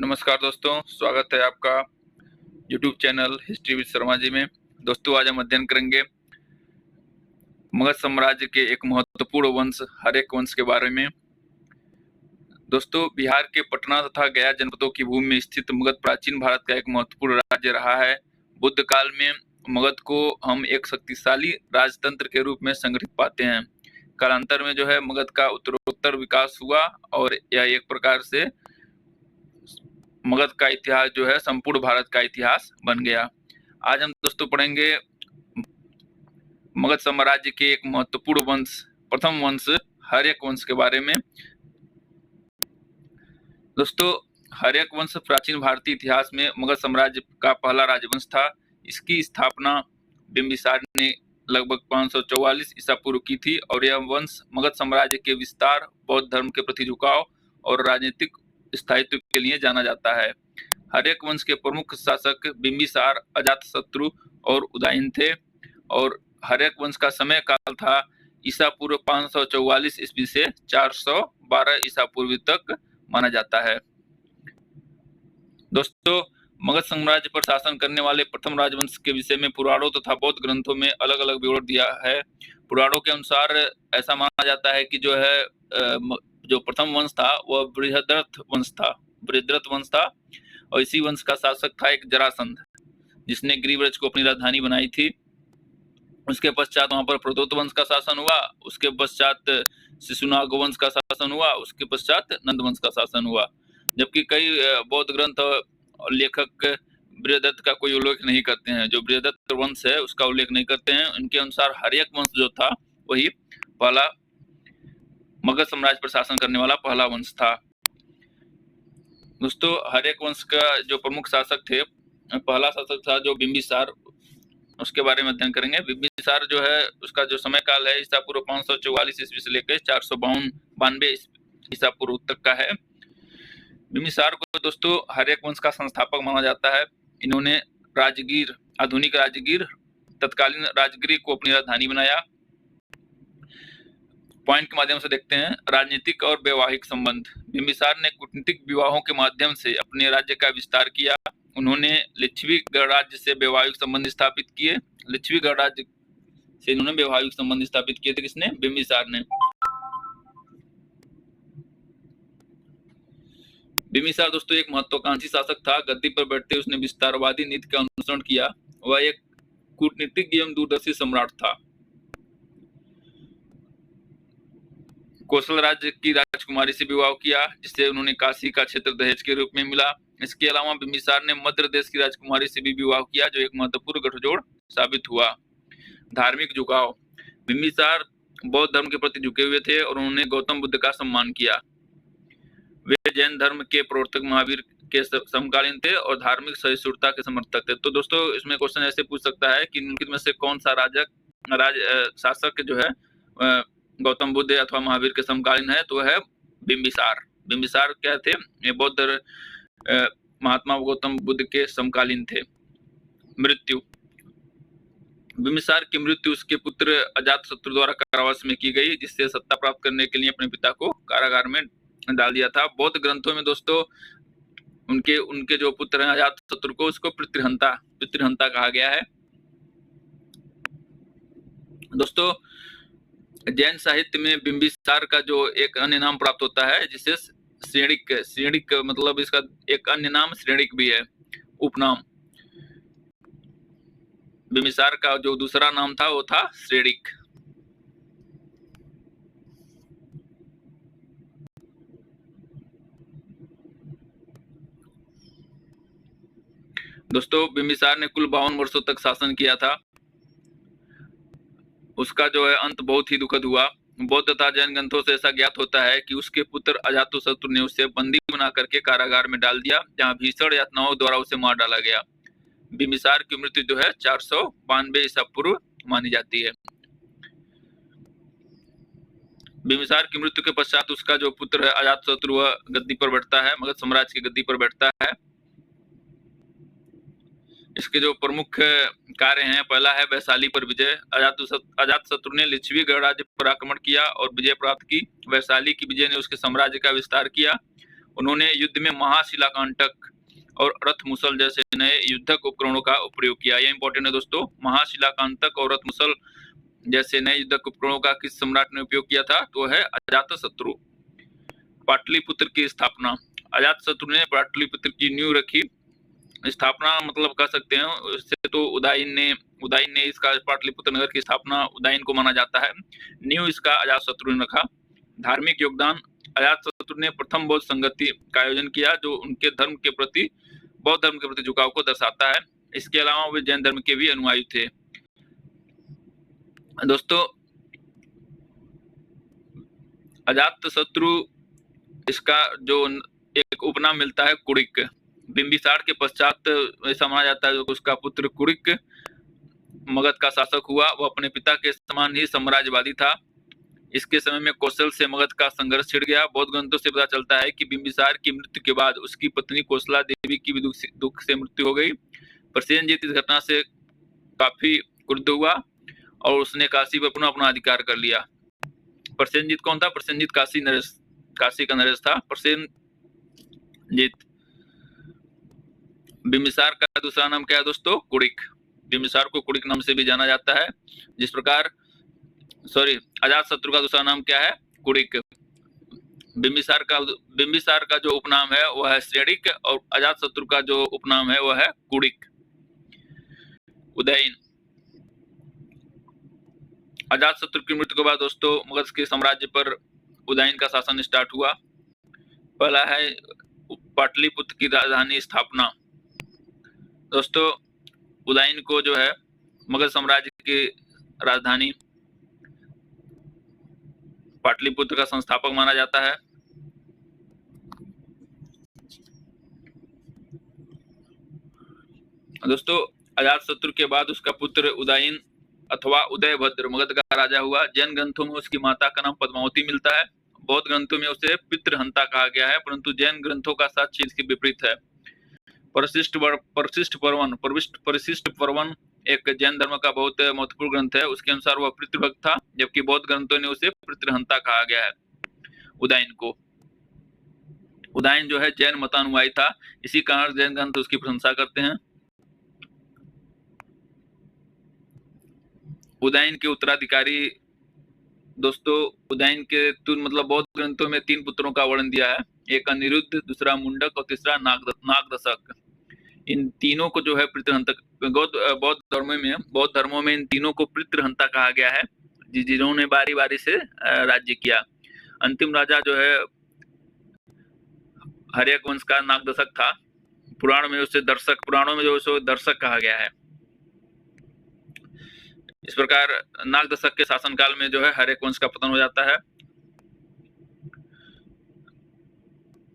नमस्कार दोस्तों, स्वागत है आपका YouTube channel history with Sharma ji में। दोस्तों, आज हम अध्ययन करेंगे मगध साम्राज्य के एक महत्वपूर्ण वंश हर्यक वंश के बारे में। दोस्तों, बिहार के पटना तथा गया जनपदों की भूमि में स्थित मगध प्राचीन भारत का एक महत्वपूर्ण राज्य रहा है। बुद्ध काल में मगध को हम एक शक्तिशाली राजतंत्र के रूप में संगठित पाते हैं। कालांतर में मगध का उत्तरोत्तर विकास हुआ और यह एक प्रकार से मगध का इतिहास संपूर्ण भारत का इतिहास बन गया। आज हम दोस्तों पढ़ेंगे मगध साम्राज्य के एक महत्वपूर्ण वंश, प्रथम वंश हर्यक वंश के बारे में। दोस्तों, हर्यक वंश प्राचीन भारतीय इतिहास में मगध साम्राज्य का पहला राजवंश था। इसकी स्थापना बिंबिसार ने लगभग 544 ईसा पूर्व की थी और यह वंश मगध साम्राज्य के विस्तार, बौद्ध धर्म के प्रति झुकाव और राजनीतिक स्थायित्व के लिए जाना जाता है। हर्यक वंश के प्रमुख शासक बिंबिसार, अजातशत्रु और उदयन थे और हर्यक वंश का समय काल था ईसा पूर्व 544 ईस्वी से 412 ईसा पूर्व तक माना जाता है। दोस्तों, मगध साम्राज्य पर शासन करने वाले प्रथम राजवंश के विषय में पुराणों तथा बौद्ध ग्रंथों में अलग अलग विवरण दिया है। पुराणों के अनुसार ऐसा माना जाता है कि जो प्रथम वंश था वह बृहद्रथ वंश था और इसी वंश का शासक था एक जरासंध, जिसने गिरिव्रज को अपनी राजधानी बनाई थी। उसके पश्चात वहां पर प्रदोत वंश का शासन हुआ, उसके पश्चात शिशुनाग वंश का शासन हुआ, उसके पश्चात नंद वंश का शासन हुआ। जबकि कई बौद्ध ग्रंथ और लेखक बृहद्रथ का कोई उल्लेख नहीं करते हैं। जो बृहद्रथ वंश है उसका उल्लेख नहीं करते हैं। उनके अनुसार हर्यक वंश जो था वही पहला मगध साम्राज्य पर शासन करने वाला पहला वंश था। दोस्तों, हर्यक वंश का जो प्रमुख शासक थे, पहला शासक था जो बिंबिसार, उसके बारे में अध्ययन करेंगे। बिंबिसार उसका जो समय काल है ईसा पूर्व 544 ईस्वी से लेकर 492 ईसा पूर्व तक का है। बिंबिसार को दोस्तों हर्यक वंश का संस्थापक माना जाता है। इन्होंने आधुनिक राजगीर, तत्कालीन राजगिरी को अपनी राजधानी बनाया। पॉइंट के माध्यम से देखते हैं राजनीतिक और वैवाहिक संबंध। बिंबिसार ने कूटनीतिक विवाहों के माध्यम से अपने राज्य का विस्तार किया। उन्होंने लिच्छवी गणराज्य से वैवाहिक संबंध स्थापित किए। लिच्छवी गणराज्य से इन्होंने वैवाहिक संबंध स्थापित किए थे। किसने? बिंबिसार ने। बिंबिसार दोस्तों एक महत्वाकांक्षी शासक था। गद्दी पर बैठते उसने विस्तारवादी नीति का अनुसरण किया। वह एक कूटनीतिज्ञ एवं दूरदर्शी सम्राट था। कौशल राज्य की राजकुमारी से विवाह किया, जिससे उन्होंने काशी का क्षेत्र दहेज के रूप में मिला। इसके अलावा बिंबिसार ने मध्य देश की राजकुमारी से भी विवाह किया, जो एक महत्वपूर्ण गठजोड़ साबित हुआ। धार्मिक झुकाव। बिंबिसार बौद्ध धर्म के प्रति झुके हुए थे और उन्होंने गौतम बुद्ध का सम्मान किया। वे जैन धर्म के प्रवर्तक महावीर के समकालीन थे और धार्मिक सहिष्णुता के समर्थक थे। तो दोस्तों, इसमें क्वेश्चन ऐसे पूछ सकता है कि निम्नलिखित में से कौन सा शासक जो है गौतम बुद्ध अथवा महावीर के समकालीन है? तो है बिंबिसार। बिंबिसार क्या थे? ये बौद्ध महात्मा गौतम बुद्ध के समकालीन थे। मृत्यु। बिंबिसार की मृत्यु उसके पुत्र अजातशत्रु द्वारा कारावास में की गई, जिससे सत्ता प्राप्त करने के लिए अपने पिता को कारागार में डाल दिया था। बौद्ध ग्रंथों में दोस्तों उनके जो पुत्र हैं अजातशत्रु को, उसको पितृहंता कहा गया है। दोस्तों, जैन साहित्य में बिंबिसार का जो एक अन्य नाम प्राप्त होता है, जिसे श्रेणिक मतलब इसका एक अन्य नाम श्रेणिक भी है, उपनाम। बिंबिसार का जो दूसरा नाम था वो था श्रेणिक। दोस्तों, बिंबिसार ने कुल 52 वर्षों तक शासन किया था। उसका जो है अंत बहुत ही दुखद हुआ। बौद्ध तथा जैन ग्रंथों से ऐसा ज्ञात होता है कि उसके पुत्र अजातशत्रु ने उसे बंदी बना करके कारागार में डाल दिया, जहां भीषण यातनाओं द्वारा उसे मार डाला गया। बिंबिसार की मृत्यु जो है 492 ईसा पूर्व मानी जाती है। बिंबिसार की मृत्यु के पश्चात उसका जो पुत्र है अजातशत्रु वह गद्दी पर बैठता है, मगध साम्राज्य की गद्दी पर बैठता है। इसके जो प्रमुख कार्य हैं, पहला है वैशाली पर विजय। अजातशत्रु ने लिच्छवी गणराज्य पर आक्रमण किया और विजय प्राप्त की। वैशाली की विजय ने उसके साम्राज्य का विस्तार किया उन्होंने युद्ध में महाशिलाकांटक और रथ मुसल जैसे नए युद्धक उपकरणों का प्रयोग किया। यह इंपॉर्टेंट है दोस्तों। महाशिलाकांतक और रथ मुसल जैसे नए युद्धक उपकरणों का किस सम्राट ने उपयोग किया था? तो है अजातशत्रु। पाटलिपुत्र की स्थापना। अजातशत्रु ने पाटलिपुत्र की नींव रखी। स्थापना मतलब कह सकते हैं उससे तो उदयन ने इसका पाटलिपुत्र नगर की स्थापना उदयन को माना जाता है। नींव इसका अजातशत्रु ने रखा। धार्मिक योगदान। अजातशत्रु ने प्रथम बौद्ध संगति का आयोजन किया जो उनके बौद्ध धर्म के प्रति झुकाव को दर्शाता है। इसके अलावा वे जैन धर्म के भी अनुयायी थे। दोस्तों अजातशत्रु इसका जो एक उपनाम मिलता है कुड़िक। बिंबिसार के पश्चात ऐसा माना जाता है कि उसका पुत्र कुड़िक मगध का शासक हुआ। वह अपने पिता के समान ही साम्राज्यवादी था। इसके समय में कौशल से मगध का संघर्ष छिड़ गया। बौद्ध ग्रंथों से पता चलता है कि बिंबिसार की मृत्यु के बाद उसकी पत्नी कौशला देवी की भी दुख से मृत्यु हो गई। प्रसेनजीत इस घटना से काफी क्रुद्ध हुआ और उसने काशी पर पुनः अपना अधिकार कर लिया। प्रसेनजीत कौन था? प्रसेनजीत काशी का नरेश था। प्रसेनजीत। बिंबिसार का दूसरा नाम क्या है दोस्तों? कुड़िक। बिंबिसार को कुड़िक नाम से भी जाना जाता है। जिस प्रकार अजातशत्रु का दूसरा नाम क्या है? कुड़िक। बिंबिसार का जो उपनाम है वह है श्रेणिक और अजातशत्रु का जो उपनाम है वह है कुड़िक। उदयन। अजातशत्रु की मृत्यु के बाद दोस्तों मगध के साम्राज्य पर उदयन का शासन स्टार्ट हुआ। पहला है पाटलिपुत्र की राजधानी स्थापना। दोस्तों उदयन को जो है मगध साम्राज्य की राजधानी पाटलिपुत्र का संस्थापक माना जाता है। दोस्तों अजातशत्रु के बाद उसका पुत्र उदयन अथवा उदयभद्र मगध का राजा हुआ। जैन ग्रंथों में उसकी माता का नाम पद्मावती मिलता है। बौद्ध ग्रंथों में उसे पितृहंता कहा गया है, परंतु जैन ग्रंथों का साक्ष्य इसके विपरीत है। परिशिष्ट पर्वन एक जैन धर्म का बहुत महत्वपूर्ण ग्रंथ है। उसके अनुसार वह पितृभक्त था, जबकि बौद्ध ग्रंथों ने उसे पितृहंता कहा गया है। उदयन को उदयन जो है जैन मतानुयायी था, इसी कारण जैन ग्रंथ उसकी प्रशंसा करते हैं। उदयन के उत्तराधिकारी दोस्तों उदयन के मतलब बौद्ध ग्रंथों में 3 पुत्रों का वर्णन दिया है। एक अनिरुद्ध, दूसरा मुंडक और तीसरा नागदशक। इन तीनों को जो है पितृहंता बौद्ध धर्मों में इन तीनों को पितृहंता कहा गया है, जिन्होंने बारी बारी से राज्य किया। अंतिम राजा जो है हर्यक वंश का नागदशक था। पुराणों में जो दर्शक कहा गया है। इस प्रकार नागदशक के शासनकाल में जो है हर्यक वंश का पतन हो जाता है।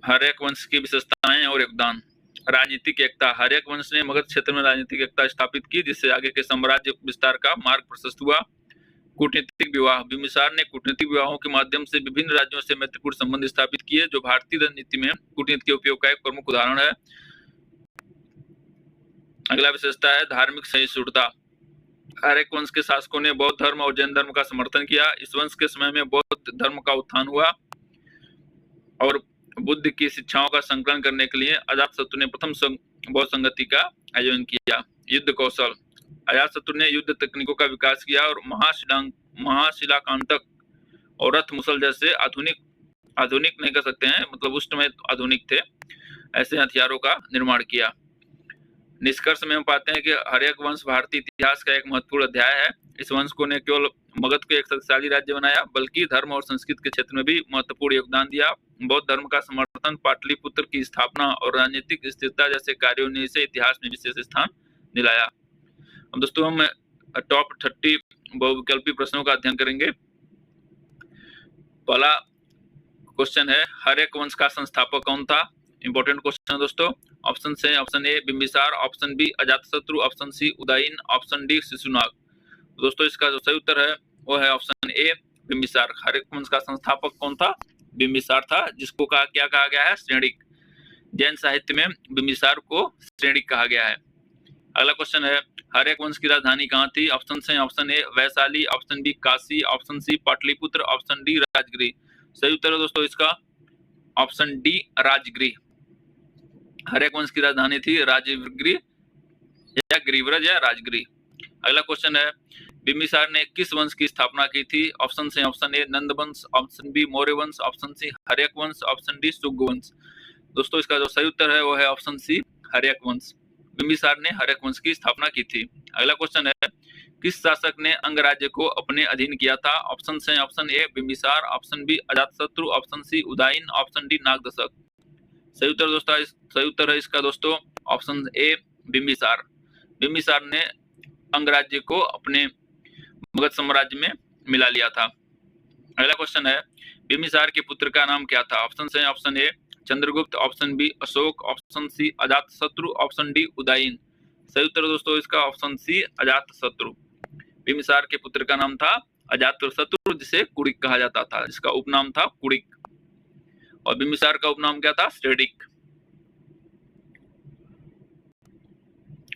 हर्यक वंश की विशेषताएं और योगदान। राजनीतिक एकता। हर्यक वंश ने मगध क्षेत्र में राजनीतिक एकता स्थापित की, जिससे आगे के साम्राज्य विस्तार का मार्ग प्रशस्त हुआ। कूटनीतिक विवाह। बिंबिसार ने कूटनीतिक विवाहों के माध्यम से विभिन्न राज्यों से मैत्रीपूर्ण संबंध स्थापित किए, जो भारतीय रणनीति में कूटनीति के उपयोग का एक प्रमुख उदाहरण है। अगला विशेषता है धार्मिक सहिष्णुता। हर्यक वंश के शासकों ने बौद्ध धर्म और जैन धर्म का समर्थन किया। इस वंश के समय में बौद्ध धर्म का उत्थान हुआ और बुद्ध की शिक्षाओं का संकलन करने के लिए अजातशत्रु ने प्रथम बौद्ध संगति का आयोजन किया। युद्ध कौशल। अजातशत्रु ने युद्ध तकनीकों का विकास किया और महाशिलाकांतक और रथ मुसल जैसे आधुनिक नहीं कह सकते हैं, मतलब उस समय आधुनिक थे, ऐसे हथियारों का निर्माण किया। निष्कर्ष में हम पाते हैं कि हर्यक वंश भारतीय इतिहास का एक महत्वपूर्ण अध्याय है। इस वंश को न केवल मगध को एक शक्तिशाली राज्य बनाया, बल्कि धर्म और संस्कृति के क्षेत्र में भी महत्वपूर्ण योगदान दिया। बौद्ध धर्म का समर्थन, पाटलिपुत्र की स्थापना और राजनीतिक स्थिरता जैसे कार्यों ने इसे इतिहास में विशेष स्थान दिलाया। अब दोस्तों हम टॉप 30 बहुविकल्पी प्रश्नों का अध्ययन करेंगे। पहला क्वेश्चन है हर्यक वंश का संस्थापक कौन था? इंपॉर्टेंट क्वेश्चन है दोस्तों। ऑप्शन से option A Bimbisara, option B Ajatashatru, option C Udayan, option D Shishunaga. दोस्तों इसका जो सही उत्तर है वो है ऑप्शन ए बिंबिसार। हर्यक वंश का संस्थापक कौन था? बिंबिसार था, जिसको क्या कहा गया है? श्रेणिक। जैन साहित्य में बिंबिसार को श्रेणिक कहा गया है। अगला क्वेश्चन है हर्यक वंश की राजधानी कहाँ थी? ऑप्शन से option A Vaishali, option B Kashi, option C Pataliputra, option D Rajgiri. सही उत्तर है दोस्तों इसका ऑप्शन डी राजगृह। हर्यक वंश की राजधानी थी राजगृह या गिरिव्रज या राजगृह। अगला क्वेश्चन है, बिंबिसार ने किस वंश की स्थापना की थी? ऑप्शन है ऑप्शन ए नंद वंश, ऑप्शन बी मौर्य वंश, ऑप्शन सी हर्यक वंश, ऑप्शन डी शुंग वंश। दोस्तों इसका जो सही उत्तर है वो है ऑप्शन सी हर्यक वंश। बिंबिसार ने हर्यक वंश की स्थापना की थी। अगला क्वेश्चन है, किस शासक ने अंग राज्य को अपने अधीन किया था? ऑप्शन है option A Bimbisara, option B Ajatashatru, option C Udayan, option D Nagadasaka. सही उत्तर दोस्तों सही उत्तर है इसका दोस्तों ऑप्शन ए बिंबिसार। बिंबिसार ने अंग राज्य को अपने मगध साम्राज्य में मिला लिया था। अगला क्वेश्चन है, बिंबिसार के पुत्र का नाम क्या था? ऑप्शन है option A Chandragupta, option B Ashoka, option C Ajatashatru, option D Udayan. सही उत्तर दोस्तों इसका ऑप्शन सी अजातशत्रु। बिंबिसार के पुत्र का नाम था अजातशत्रु, जिसे कुड़िक कहा जाता था, जिसका उपनाम था कुड़िक, और बिंबिसार का उपनाम क्या था? स्टेडिक।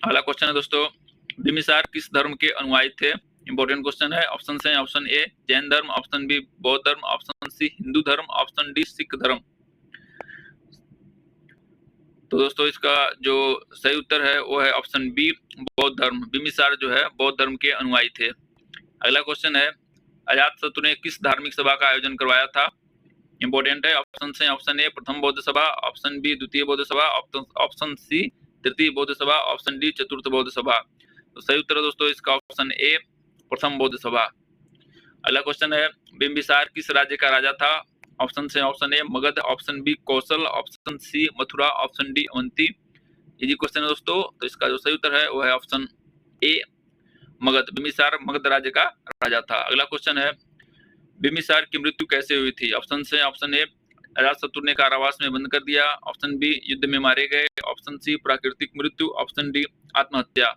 अगला क्वेश्चन है दोस्तों, बिंबिसार किस धर्म के अनुयायी थे? इंपॉर्टेंट क्वेश्चन है। ऑप्शन है ऑप्शन ए जैन धर्म, ऑप्शन बी बौद्ध धर्म, ऑप्शन सी हिंदू धर्म, ऑप्शन डी सिख धर्म। तो दोस्तों इसका जो सही उत्तर है वो है ऑप्शन बी बौद्ध धर्म। बिंबिसार जो है बौद्ध धर्म के अनुयायी थे। अगला क्वेश्चन है, अजातशत्रु ने किस धार्मिक सभा का आयोजन करवाया था? इंपॉर्टेंट है। ऑप्शन है ऑप्शन ए प्रथम बौद्ध सभा, ऑप्शन बी द्वितीय बौद्ध सभा, ऑप्शन सी तृतीय बौद्ध सभा, ऑप्शन डी चतुर्थ बौद्ध सभा। तो सही उत्तर दोस्तों इसका ऑप्शन ए प्रथम बौद्ध सभा। अगला क्वेश्चन है, बिंबिसार किस राज्य का राजा था? ऑप्शन है option A Magadh, option B Kaushal, option C Mathura, option D Avanti. Easy question है दोस्तों, तो इसका जो सही उत्तर है वो है ऑप्शन ए मगध। बिंबिसार मगध राज्य का राजा था। अगला क्वेश्चन है, बिंबिसार की मृत्यु कैसे हुई थी? ऑप्शन है ऑप्शन ए अजातशत्रु ने कारावास में बंद कर दिया, ऑप्शन बी युद्ध में मारे गए, ऑप्शन सी प्राकृतिक मृत्यु, ऑप्शन डी आत्महत्या।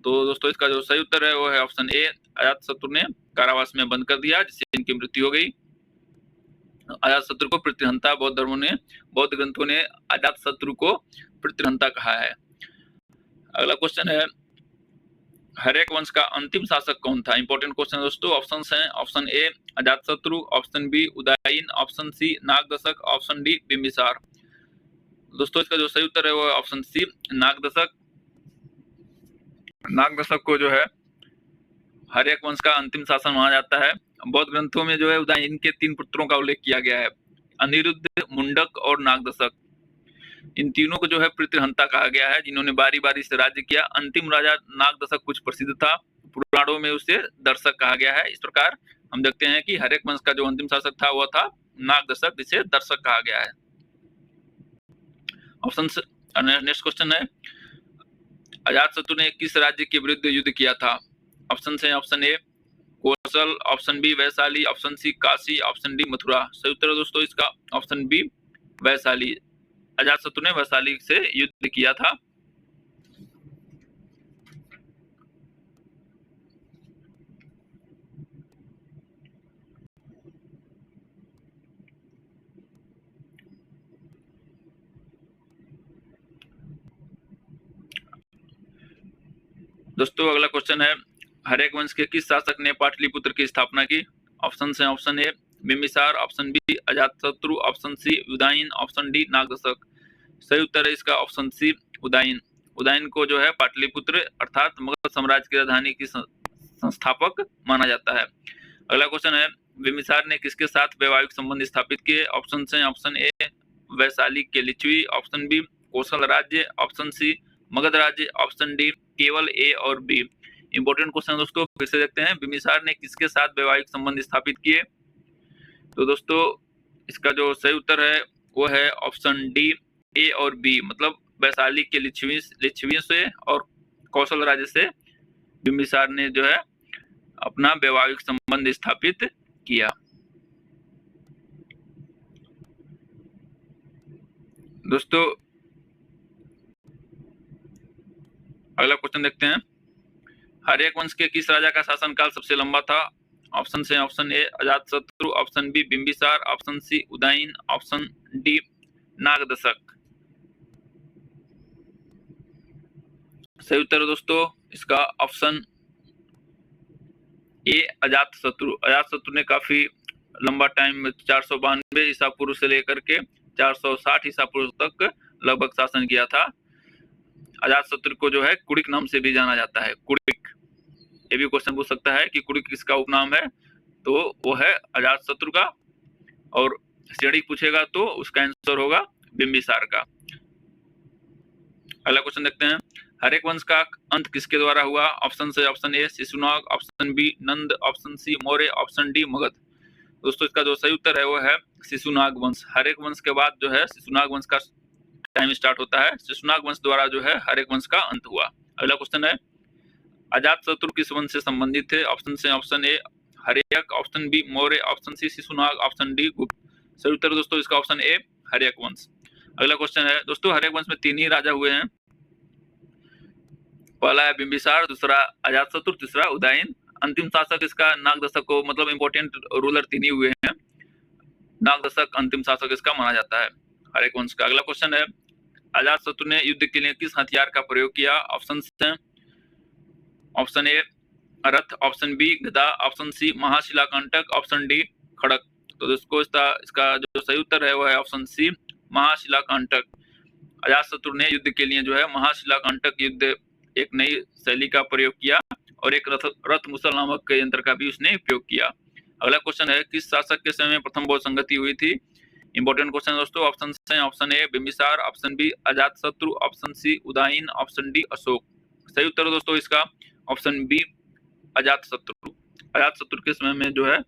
तो दोस्तों इसका जो सही उत्तर है वो है ऑप्शन ए अजातशत्रु ने कारावास में बंद कर दिया, जिससे इनकी मृत्यु हो गई। अजातशत्रु को पितृहंता बौद्ध धर्मों ने, बौद्ध ग्रंथों ने अजातशत्रु को पितृहंता कहा है। अगला क्वेश्चन है, हर्यक वंश का अंतिम शासक कौन था? इंपॉर्टेंट क्वेश्चन है दोस्तों। ऑप्शन हैं option A Ajatashatru, option B Udayan, option C Nagadasaka, option D Bimbisara. दोस्तों इसका जो सही उत्तर है वो है ऑप्शन सी नागदशक। नागदशक को जो है हर्यक वंश का अंतिम शासन माना जाता है। बौद्ध ग्रंथों में जो है उदयन के 3 पुत्रों का उल्लेख किया गया है, अनिरुद्ध, मुंडक और नागदशक। इन तीनों को जो है पितृहंता कहा गया है, जिन्होंने बारी बारी से राज्य किया। अंतिम राजा नागदशक कुछ प्रसिद्ध था, पुराणों में उसे दर्शक कहा गया है। इस प्रकार हम देखते हैं कि हर्यक वंश का जो अंतिम शासक था वह था नागदशक, जिसे दर्शक कहा गया है। ऑप्शन नेक्स्ट क्वेश्चन है, अजातशत्रु ने किस राज्य के विरुद्ध युद्ध किया था? ऑप्शन है option A Kaushal, option B Vaishali, option C Kashi, option D Mathura. सही उत्तर दोस्तों इसका ऑप्शन बी वैशाली। अजातशत्रु ने वैशाली से युद्ध किया था। दोस्तों अगला क्वेश्चन है, हर्यक वंश के किस शासक ने पाटलिपुत्र की स्थापना की? ऑप्शन है option A Bimbisara, option B Ajatashatru, option C Udayan, option D Nagadasaka. सही उत्तर है इसका ऑप्शन सी उदयन। उदयन को जो है पाटलिपुत्र अर्थात मगध साम्राज्य की राजधानी की संस्थापक माना जाता है। अगला क्वेश्चन है, बिंबिसार ने किसके साथ वैवाहिक संबंध स्थापित किए? ऑप्शन है ऑप्शन ए वैशाली के लिच्छवी, ऑप्शन बी कौशल राज्य, ऑप्शन सी मगध राज्य, ऑप्शन डी केवल ए और बी। इंपॉर्टेंट क्वेश्चन दोस्तों फिर से देखते हैं, बिंबिसार ने किसके साथ वैवाहिक संबंध स्थापित किए? तो दोस्तों इसका जो सही उत्तर है वो है ऑप्शन डी ए और बी, मतलब वैशाली के लिच्छवियों से और कौशल राज्य से बिंबिसार ने जो है अपना वैवाहिक संबंध स्थापित किया। दोस्तों अगला क्वेश्चन देखते हैं, हर्यक वंश के किस राजा का शासनकाल सबसे लंबा था? ऑप्शन है option A Ajatashatru, option B Bimbisara, option C Udayan, option D Nagadasaka. सही उत्तर है दोस्तों इसका ऑप्शन ए अजातशत्रु। अजातशत्रु ने काफी लंबा टाइम 492 ईसा पूर्व से लेकर के 460 ईसा पूर्व तक लगभग शासन किया था। अजातशत्रु को जो है कुड़िक नाम से भी जाना जाता है। कुड़िक, ये भी क्वेश्चन पूछ सकता है कि कुड़िक किसका उपनाम है, तो वो है अजातशत्रु का। और श्रेणी पूछेगा तो उसका आंसर होगा बिंबिसार का। अगला क्वेश्चन देखते हैं, हरेक वंश का अंत किसके द्वारा हुआ? ऑप्शन से option A Shishunaga, option B Nanda, option C Maurya, option D Magadha. दोस्तों इसका जो सही उत्तर है वो है शिशुनाग वंश। हरेक वंश के बाद जो है शिशुनाग वंश का टाइम स्टार्ट होता है। शिशुनाग वंश द्वारा जो है हरेक वंश का अंत हुआ। अगला क्वेश्चन है, अजातशत्रु किस वंश से संबंधित थे? ऑप्शन से option A Haryanka, option B Maurya, option C Shishunaga, option D Gupta. सही उत्तर दोस्तों इसका ऑप्शन ए हर्यक वंश। अगला क्वेश्चन है दोस्तों, हर्यक वंश में 3 ही राजा हुए हैं। पहला है बिंबिसार, दूसरा अजातशत्रु, तीसरा उदयन। अंतिम शासक इसका नागदशक को, मतलब इंपॉर्टेंट रूलर 3 ही हुए हैं। नागदशक अंतिम शासक इसका माना जाता है हरेक वंश का। अगला क्वेश्चन है, अजातशत्रु ने युद्ध के लिए किस हथियार का प्रयोग किया? ऑप्शन है ऑप्शन ए रथ, ऑप्शन बी गदा, ऑप्शन सी महाशिलाकंटक, ऑप्शन डी खड़क। तो दोस्तों इसका जो सही उत्तर है वो है ऑप्शन सी महाशिलाकंटक। अजातशत्रु ने युद्ध के लिए जो है महाशिलाकंटक युद्ध एक नई शैली का प्रयोग किया और एक रथ मुसल नामक यंत्र का भी उसने उपयोग किया। अगला क्वेश्चन है, किस शासक के समय में प्रथम बौद्ध संगति हुई थी? इंपॉर्टेंट क्वेश्चन दोस्तों। ऑप्शन है option A Bimbisara, option B Ajatashatru, option C Udayan, option D Ashoka. सही उत्तर दोस्तों इसका ऑप्शन बी अजातशत्रु। अजातशत्रु के समय में जो है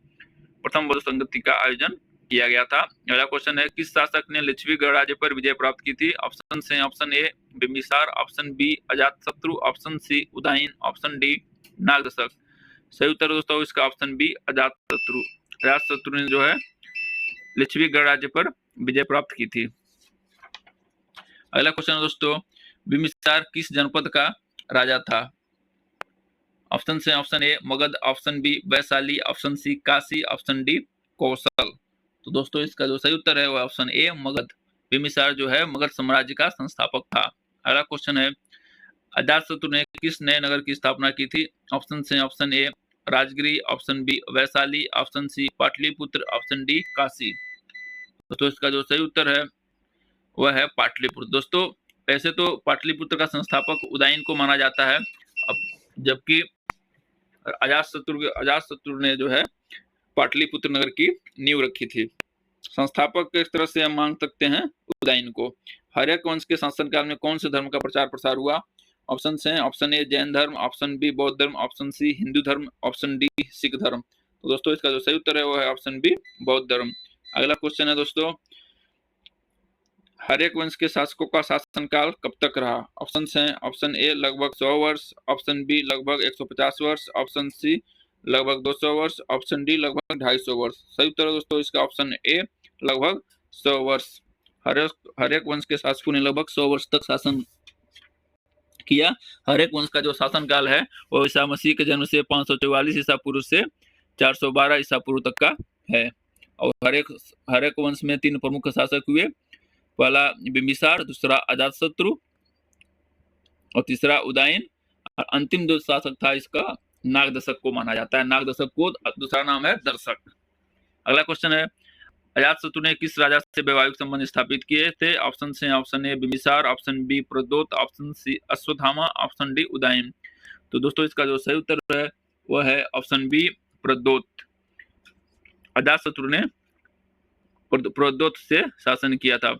प्रथम बौद्ध संगति का आयोजन किया गया था। अगला क्वेश्चन है, किस शासक ने लिच्छवी गणराज्य पर विजय प्राप्त की थी? ऑप्शन से option A Bimbisara, option B Ajatashatru, option C Udayan, option D Nagadasaka. सही उत्तर दोस्तों इसका ऑप्शन बी अजातशत्रु। अजातशत्रु ने जो है लिच्छवी गणराज्य पर विजय प्राप्त की थी। अगला क्वेश्चन है दोस्तों, बिंबिसार किस जनपद का राजा था? ऑप्शन से option A Magadh, option B Vaishali, option C Kashi, option D Kaushal. तो दोस्तों इसका जो सही उत्तर है वो ऑप्शन ए मगध। बिंबिसार जो है मगध साम्राज्य का संस्थापक था। अगला क्वेश्चन है, अजातशत्रु ने किस नए नगर की स्थापना की थी? ऑप्शन से option A Rajgiri, option B Vaishali, option C Pataliputra, option D Kashi. दोस्तों इसका जो सही उत्तर है वह है पाटलिपुत्र। दोस्तों ऐसे तो पाटलिपुत्र का संस्थापक उदयन को माना जाता है, अब जबकि अजातशत्रु ने जो है पाटलिपुत्र नगर की नींव रखी थी। संस्थापक इस तरह से हम मांग सकते हैं उदयन को। हर्यक वंश के शासनकाल में कौन से धर्म का प्रचार प्रसार हुआ? ऑप्शन है ऑप्शन ए जैन धर्म, ऑप्शन बी बौद्ध धर्म, ऑप्शन सी हिंदू धर्म, ऑप्शन डी सिख धर्म। तो दोस्तों इसका जो सही उत्तर है वो है ऑप्शन बी बौद्ध धर्म। अगला क्वेश्चन है दोस्तों, हर्यक वंश के शासकों का शासनकाल कब तक रहा? ऑप्शन है ऑप्शन ए लगभग 100 वर्ष, ऑप्शन बी लगभग 150 वर्ष, ऑप्शन सी लगभग 200 वर्ष, ऑप्शन डी लगभग 250 वर्ष। सही उत्तर है दोस्तों इसका ऑप्शन ए लगभग 100 वर्ष। हर्यक वंश के शासकों ने लगभग 100 वर्ष तक शासन किया। हर्यक वंश का जो शासनकाल है वो ईसा मसीह के जन्म से 544 ईसा पूर्व से 412 ईसा पूर्व तक का है। और हर्यक वंश में 3 प्रमुख शासक हुए, पहला बिंबिसार, दूसरा अजातशत्रु और तीसरा उदयन। और अंतिम जो शासक था इसका नागदशक को माना जाता है। नागदशक को दूसरा नाम है दर्शक। अगला क्वेश्चन है, अजातशत्रु ने किस राजा से वैवाहिक संबंध स्थापित किए थे? ऑप्शन से option A Bimbisara, option B Pradyota, option C Ashwatthama, option D Udayan. तो दोस्तों इसका जो सही उत्तर है वह है ऑप्शन बी प्रद्योत। अजातशत्रु ने प्रद्योत से शासन किया था।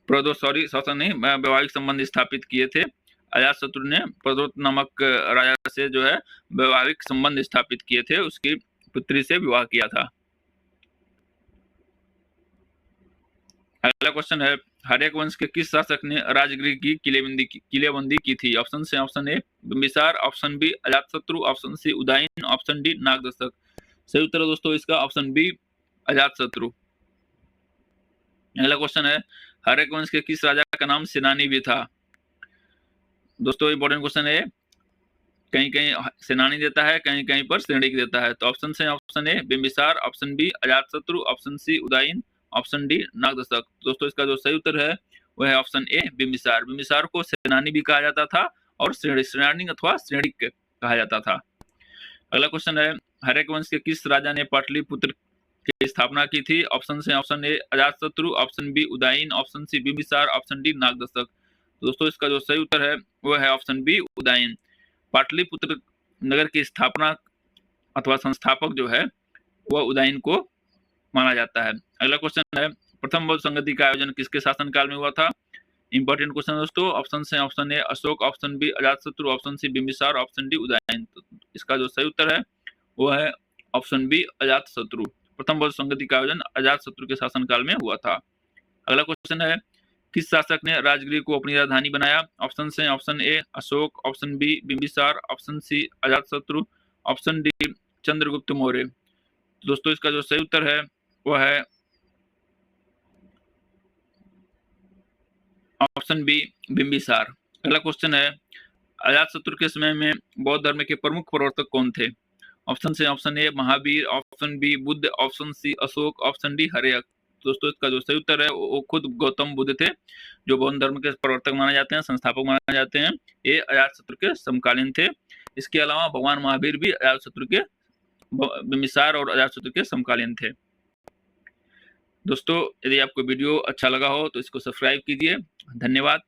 शासन नहीं, वैवाहिक संबंध स्थापित किए थे। अजातशत्रु ने प्रद्योत नामक राजा से जो है वैवाहिक संबंध स्थापित किए थे, उसकी पुत्री से विवाह किया था। अगला क्वेश्चन है, हर्यक वंश के किस शासक ने राजगिरी की किलेबंदी की थी? ऑप्शन से option A Bimbisara, option B Ajatashatru, option C Udayan, option D Nagadasaka. सही उत्तर है दोस्तों इसका ऑप्शन बी अजातशत्रु। अगला क्वेश्चन है, हर्यक वंश के किस राजा का नाम सेनानी भी था? दोस्तों इंपॉर्टेंट क्वेश्चन है, कहीं कहीं सेनानी देता है, कहीं कहीं पर श्रेणिक देता है। तो ऑप्शन से option A Bimbisara, option B Ajatashatru, option C Udayan, option D Nagadasaka. दोस्तों इसका जो सही उत्तर है वह है ऑप्शन ए बिंबिसार। बिंबिसार को सेनानी भी कहा जाता था और सेनानी अथवा श्रेणिक कहा जाता था। अगला क्वेश्चन है, हर्यक वंश के किस राजा ने पाटलिपुत्र की स्थापना की थी? ऑप्शन है option A Ajatashatru, option B Udayan, option C Bimbisara, option D Nagadasaka. दोस्तों इसका जो सही उत्तर है वो है ऑप्शन बी उदयन। पाटलिपुत्र नगर की स्थापना अथवा संस्थापक जो है वह उदयन को माना जाता है। अगला क्वेश्चन है प्रथम बौद्ध संगति का आयोजन किसके शासनकाल में हुआ था? इंपॉर्टेंट क्वेश्चन दोस्तों। ऑप्शन है option A Ashoka, option B Ajatashatru, option C Bimbisara, option D Udayan. तो इसका जो सही उत्तर है वो है ऑप्शन बी अजातशत्रु। प्रथम बौद्ध संगति का आयोजन अजातशत्रु के शासनकाल में हुआ था। अगला क्वेश्चन है किस शासक ने राजगृह को अपनी राजधानी बनाया? ऑप्शन है option A Ashoka, option B Bimbisara, option C Ajatashatru, option D Chandragupta Maurya. दोस्तों इसका जो सही उत्तर है वह है ऑप्शन बी बिंबिसार। अगला क्वेश्चन है अजातशत्रु के समय में बौद्ध धर्म के प्रमुख प्रवर्तक कौन थे? ऑप्शन से option A Mahavira, option B Buddha, option C Ashoka, option D Haryanka. दोस्तों इसका जो सही उत्तर है वो खुद गौतम बुद्ध थे, जो बौद्ध धर्म के प्रवर्तक माने जाते हैं, संस्थापक माने जाते हैं। ये अजातशत्रु के समकालीन थे। इसके अलावा भगवान महावीर भी अजातशत्रु के बिंबिसार और अजातशत्रु के समकालीन थे। दोस्तों यदि आपको वीडियो अच्छा लगा हो तो इसको सब्सक्राइब कीजिए। धन्यवाद।